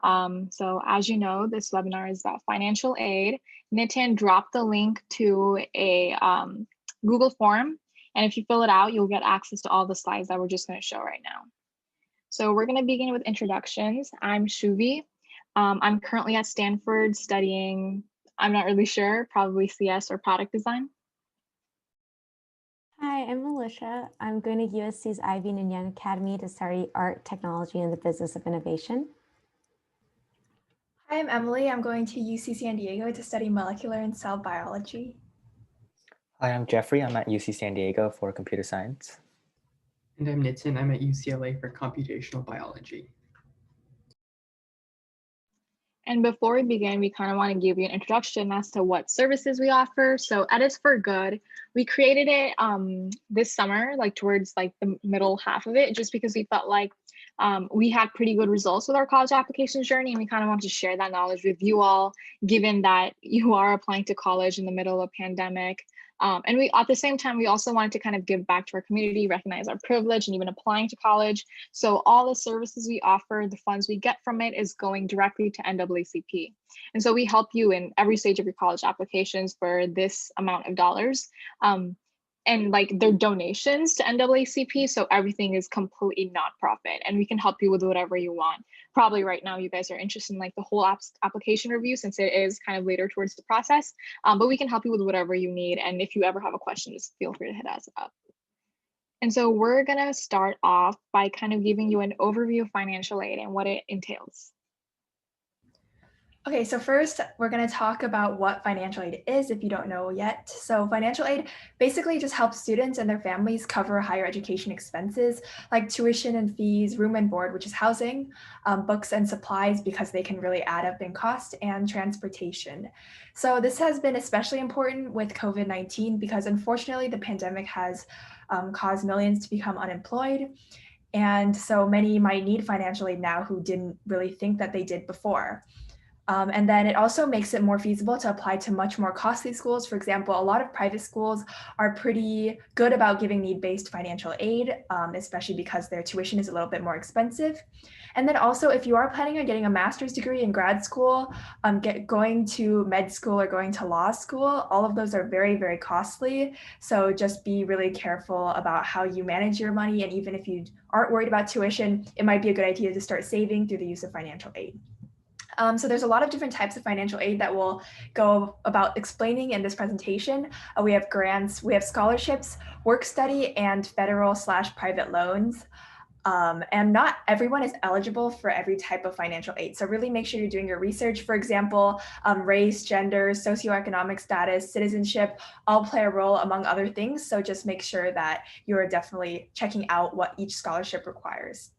So as you know, this webinar is about financial aid. Nitin dropped the link to a Google form, and if you fill it out, you'll get access to all the slides that we're just going to show right now. So we're going to begin with introductions. I'm Shuvi. I'm currently at Stanford studying, I'm not really sure, probably CS or product design. Hi, I'm Militia. I'm going to USC's Ivy and Young Academy to study art, technology, and the business of innovation. Hi, I'm Emily. I'm going to UC San Diego to study molecular and cell biology. Hi, I'm Jeffrey. I'm at UC San Diego for computer science. And I'm Nitin. I'm at UCLA for computational biology. And before we begin, we kind of want to give you an introduction as to what services we offer. So Edits for Good, we created it this summer, like towards like the middle half of it, just because we felt like we had pretty good results with our college applications journey, and we kind of want to share that knowledge with you all, given that you are applying to college in the middle of a pandemic. And we, at the same time, we also wanted to kind of give back to our community, recognize our privilege and even applying to college. So all the services we offer, the funds we get from it is going directly to NAACP. And so we help you in every stage of your college applications for this amount of dollars. And like they're donations to NAACP, so everything is completely not profit, and we can help you with whatever you want. Probably right now you guys are interested in like the whole application review, since it is kind of later towards the process, but we can help you with whatever you need. And if you ever have a question, just feel free to hit us up. And so we're gonna start off by kind of giving you an overview of financial aid and what it entails. Okay, so first we're going to talk about what financial aid is if you don't know yet. So financial aid basically just helps students and their families cover higher education expenses like tuition and fees, room and board, which is housing, books and supplies because they can really add up in cost, and transportation. So this has been especially important with COVID-19 because unfortunately the pandemic has caused millions to become unemployed. And so many might need financial aid now who didn't really think that they did before. And then it also makes it more feasible to apply to much more costly schools. For example, a lot of private schools are pretty good about giving need-based financial aid, especially because their tuition is a little bit more expensive. And then also, if you are planning on getting a master's degree in grad school, going to med school or going to law school, all of those are very, very costly. So just be really careful about how you manage your money. And even if you aren't worried about tuition, it might be a good idea to start saving through the use of financial aid. So there's a lot of different types of financial aid that we'll go about explaining in this presentation. We have grants, we have scholarships, work study, and federal/private loans. And not everyone is eligible for every type of financial aid. So really make sure you're doing your research. For example, race, gender, socioeconomic status, citizenship, all play a role among other things. So just make sure that you're definitely checking out what each scholarship requires.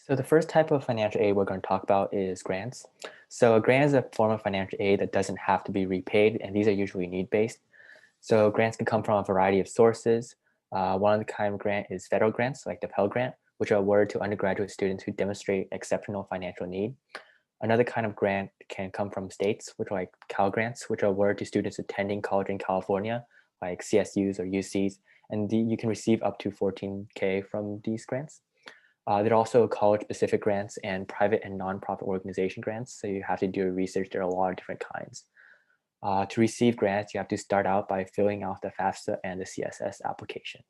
So the first type of financial aid we're going to talk about is grants. So a grant is a form of financial aid that doesn't have to be repaid, and these are usually need-based. So grants can come from a variety of sources. One of the kind of grant is federal grants, like the Pell Grant, which are awarded to undergraduate students who demonstrate exceptional financial need. Another kind of grant can come from states, which are like Cal Grants, which are awarded to students attending college in California, like CSUs or UCs, and you can receive up to $14K from these grants. There are also college-specific grants and private and nonprofit organization grants, so you have to do research. There are a lot of different kinds. To receive grants, you have to start out by filling out the FAFSA and the CSS application.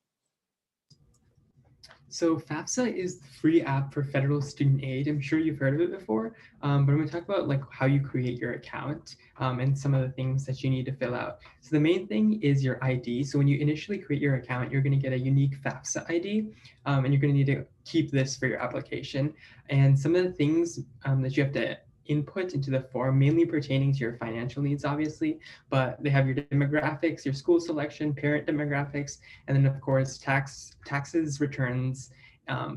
So FAFSA is the free app for federal student aid. I'm sure you've heard of it before, but I'm going to talk about like how you create your account and some of the things that you need to fill out. So the main thing is your ID. So when you initially create your account, you're going to get a unique FAFSA ID, and you're going to need to keep this for your application. And some of the things that you have to input into the form, mainly pertaining to your financial needs, obviously, but they have your demographics, your school selection, parent demographics, and then of course taxes, returns,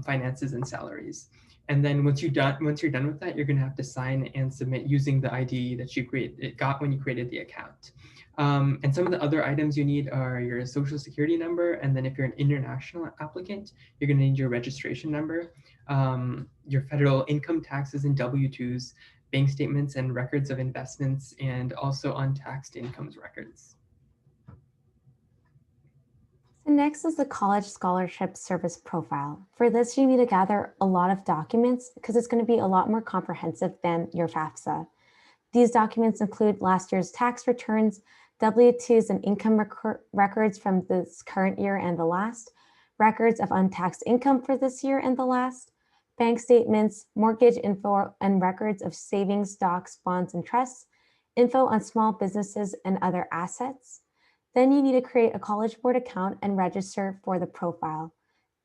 finances, and salaries. And then once you're done with that, you're going to have to sign and submit using the ID that you got when you created the account. And some of the other items you need are your social security number. And then if you're an international applicant, you're going to need your registration number, your federal income taxes and W-2s, bank statements and records of investments, and also untaxed incomes records. So next is the College Scholarship Service Profile. For this, you need to gather a lot of documents because it's going to be a lot more comprehensive than your FAFSA. These documents include last year's tax returns, W-2s and income records from this current year and the last, records of untaxed income for this year and the last, bank statements, mortgage info and records of savings, stocks, bonds, and trusts, info on small businesses and other assets. Then you need to create a College Board account and register for the profile.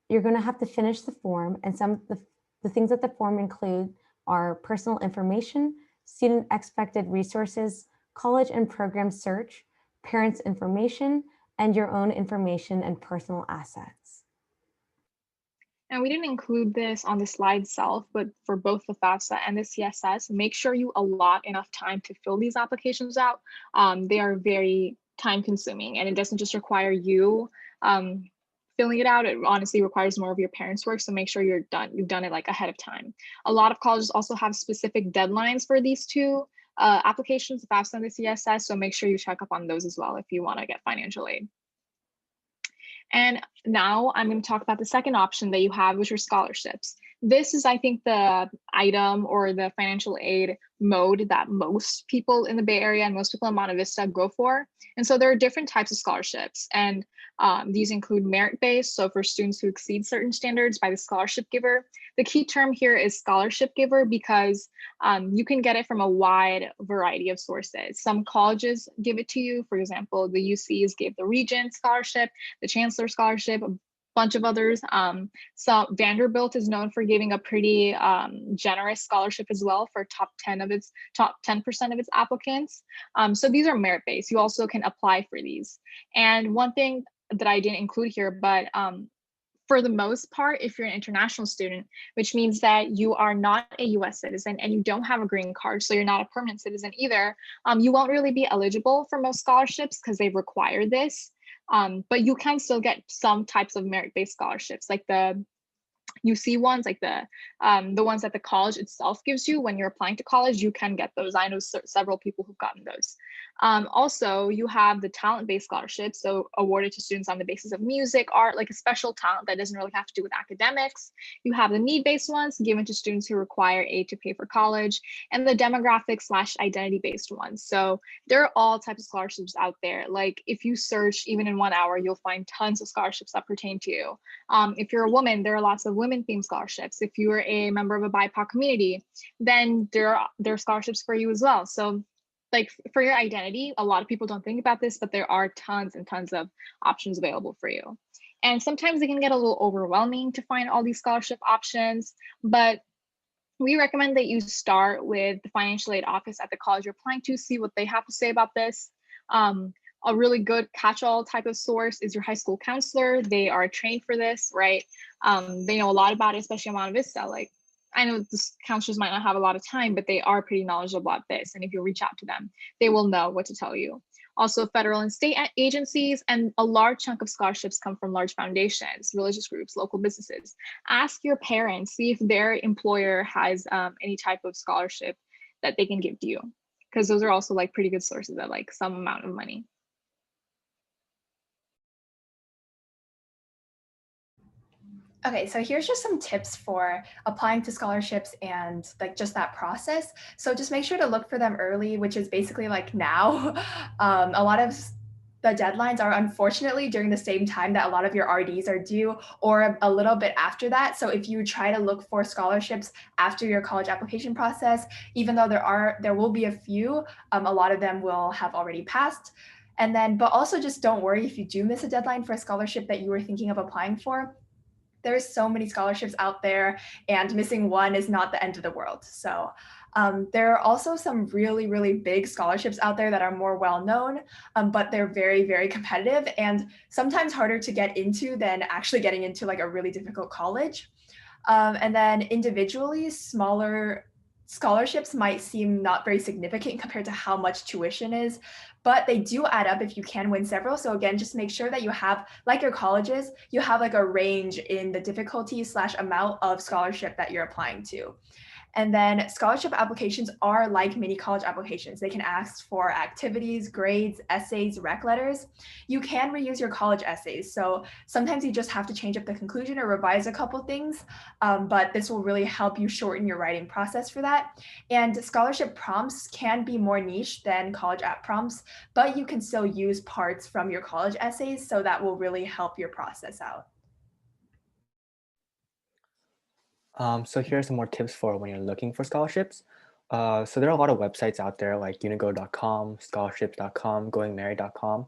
You're going to have to finish the form, and some of the things that the form include are personal information, student expected resources, college and program search, parents' information, and your own information and personal assets. And we didn't include this on the slide itself, but for both the FAFSA and the CSS, make sure you allot enough time to fill these applications out. They are very time consuming, and it doesn't just require you filling it out. It honestly requires more of your parents' work. So make sure you've done it like ahead of time. A lot of colleges also have specific deadlines for these two applications, the FAFSA and the CSS. So make sure you check up on those as well if you want to get financial aid. And now I'm going to talk about the second option that you have, which are scholarships. This is, I think, the item or the financial aid mode that most people in the Bay Area and most people in Monte Vista go for. And so there are different types of scholarships, and these include merit-based, so for students who exceed certain standards by the scholarship giver. The key term here is scholarship giver because you can get it from a wide variety of sources. Some colleges give it to you. For example, the UCs gave the Regent Scholarship, the Chancellor Scholarship, a bunch of others. So Vanderbilt is known for giving a pretty generous scholarship as well for top 10% of its applicants. So these are merit-based. You also can apply for these. And one thing that I didn't include here, but for the most part, if you're an international student, which means that you are not a US citizen and you don't have a green card, so you're not a permanent citizen either, you won't really be eligible for most scholarships because they require this. But you can still get some types of merit-based scholarships, like the UC ones, like the ones that the college itself gives you when you're applying to college. You can get those. I know several people who've gotten those. Also, you have the talent-based scholarships, so awarded to students on the basis of music, art, like a special talent that doesn't really have to do with academics. You have the need-based ones given to students who require aid to pay for college, and the demographic/identity-based ones. So there are all types of scholarships out there. Like if you search even in 1 hour, you'll find tons of scholarships that pertain to you. If you're a woman, there are lots of women-themed scholarships. If you are a member of a BIPOC community, then there are scholarships for you as well. So like for your identity, a lot of people don't think about this, but there are tons and tons of options available for you. And sometimes it can get a little overwhelming to find all these scholarship options, but we recommend that you start with the financial aid office at the college you're applying to, see what they have to say about this. A really good catch-all type of source is your high school counselor. They are trained for this, right? They know a lot about it, especially in Monte Vista. Like, I know the counselors might not have a lot of time, but they are pretty knowledgeable about this. And if you reach out to them, they will know what to tell you. Also, federal and state agencies, and a large chunk of scholarships come from large foundations, religious groups, local businesses. Ask your parents, see if their employer has any type of scholarship that they can give to you, because those are also like pretty good sources at like some amount of money. Okay, so here's just some tips for applying to scholarships and like just that process. So just make sure to look for them early, which is basically like now. A lot of the deadlines are unfortunately during the same time that a lot of your RDs are due, or a little bit after that. So if you try to look for scholarships after your college application process, even though there will be a few, a lot of them will have already passed. And then, but also just don't worry if you do miss a deadline for a scholarship that you were thinking of applying for. There's so many scholarships out there, and missing one is not the end of the world. So there are also some really, really big scholarships out there that are more well-known, but they're very, very competitive and sometimes harder to get into than actually getting into like a really difficult college. And then individually, smaller scholarships might seem not very significant compared to how much tuition is, but they do add up if you can win several. So again, just make sure that you have, like your colleges, you have like a range in the difficulty / amount of scholarship that you're applying to. And then scholarship applications are like mini college applications. They can ask for activities, grades, essays, rec letters. You can reuse your college essays. So sometimes you just have to change up the conclusion or revise a couple things, but this will really help you shorten your writing process for that. And scholarship prompts can be more niche than college app prompts, but you can still use parts from your college essays, so that will really help your process out. So here are some more tips for when you're looking for scholarships. So there are a lot of websites out there like unigo.com, scholarships.com, goingmerry.com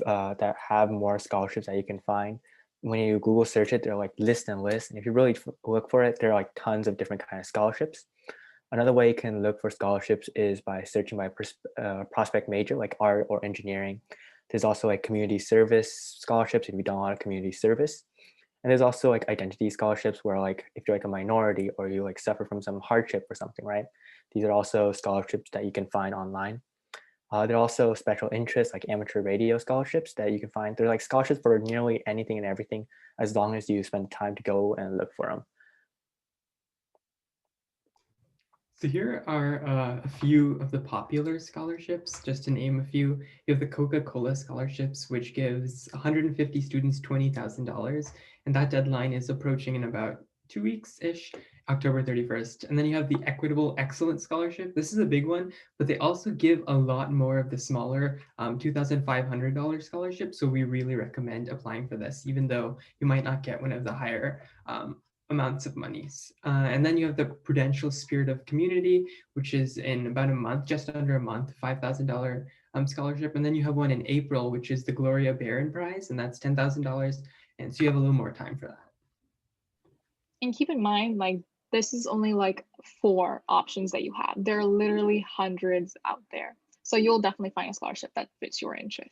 that have more scholarships that you can find. When you Google search it, they're like lists and lists. And if you really look for it, there are like tons of different kind of scholarships. Another way you can look for scholarships is by searching by prospect major, like art or engineering. There's also like community service scholarships if you've done a lot of community service. And there's also like identity scholarships where like if you're like a minority or you like suffer from some hardship or something, right? These are also scholarships that you can find online. There are also special interests like amateur radio scholarships that you can find. They're like scholarships for nearly anything and everything as long as you spend time to go and look for them. So here are a few of the popular scholarships, just to name a few. You have the Coca-Cola scholarships, which gives 150 students $20,000, and that deadline is approaching in about 2 weeks-ish, October 31st. And then you have the Equitable Excellence Scholarship. This is a big one, but they also give a lot more of the smaller $2,500 scholarships. So we really recommend applying for this, even though you might not get one of the higher amounts of monies. And then you have the Prudential Spirit of Community, which is in about a month, just under a month, $5,000 scholarship. And then you have one in April, which is the Gloria Barron Prize, and that's $10,000. And so you have a little more time for that. And keep in mind, like, this is only like 4 options that you have. There are literally hundreds out there. So you'll definitely find a scholarship that fits your interest.